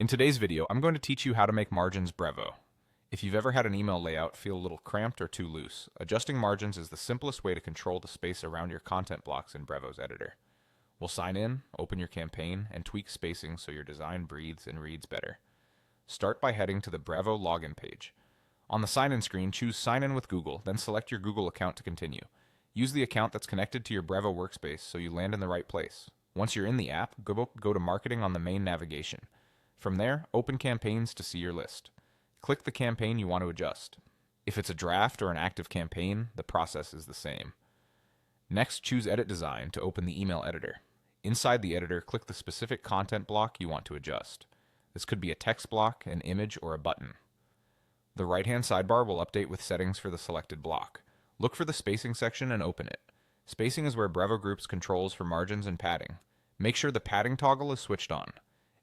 In today's video, I'm going to teach you how to make margins Brevo. If you've ever had an email layout feel a little cramped or too loose, adjusting margins is the simplest way to control the space around your content blocks in Brevo's editor. We'll sign in, open your campaign, and tweak spacing so your design breathes and reads better. Start by heading to the Brevo login page. On the sign-in screen, choose Sign in with Google, then select your Google account to continue. Use the account that's connected to your Brevo workspace so you land in the right place. Once you're in the app, go to Marketing on the main navigation. From there, open Campaigns to see your list. Click the campaign you want to adjust. If it's a draft or an active campaign, the process is the same. Next, choose Edit Design to open the email editor. Inside the editor, click the specific content block you want to adjust. This could be a text block, an image, or a button. The right-hand sidebar will update with settings for the selected block. Look for the spacing section and open it. Spacing is where Brevo groups controls for margins and padding. Make sure the padding toggle is switched on.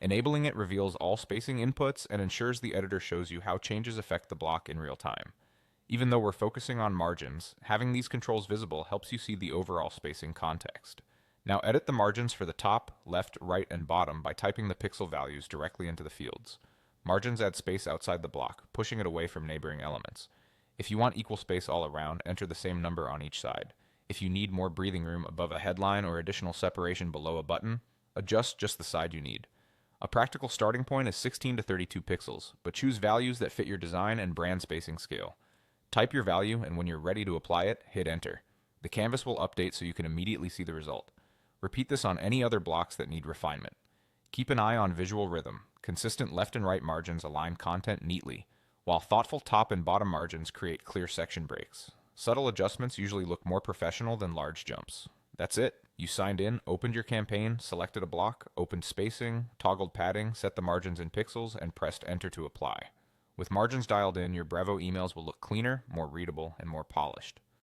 Enabling it reveals all spacing inputs and ensures the editor shows you how changes affect the block in real time. Even though we're focusing on margins, having these controls visible helps you see the overall spacing context. Now edit the margins for the top, left, right, and bottom by typing the pixel values directly into the fields. Margins add space outside the block, pushing it away from neighboring elements. If you want equal space all around, enter the same number on each side. If you need more breathing room above a headline or additional separation below a button, adjust just the side you need. A practical starting point is 16 to 32 pixels, but choose values that fit your design and brand spacing scale. Type your value, and when you're ready to apply it, hit enter. The canvas will update so you can immediately see the result. Repeat this on any other blocks that need refinement. Keep an eye on visual rhythm. Consistent left and right margins align content neatly, while thoughtful top and bottom margins create clear section breaks. Subtle adjustments usually look more professional than large jumps. That's it. You signed in, opened your campaign, selected a block, opened spacing, toggled padding, set the margins in pixels, and pressed enter to apply. With margins dialed in, your Brevo emails will look cleaner, more readable, and more polished.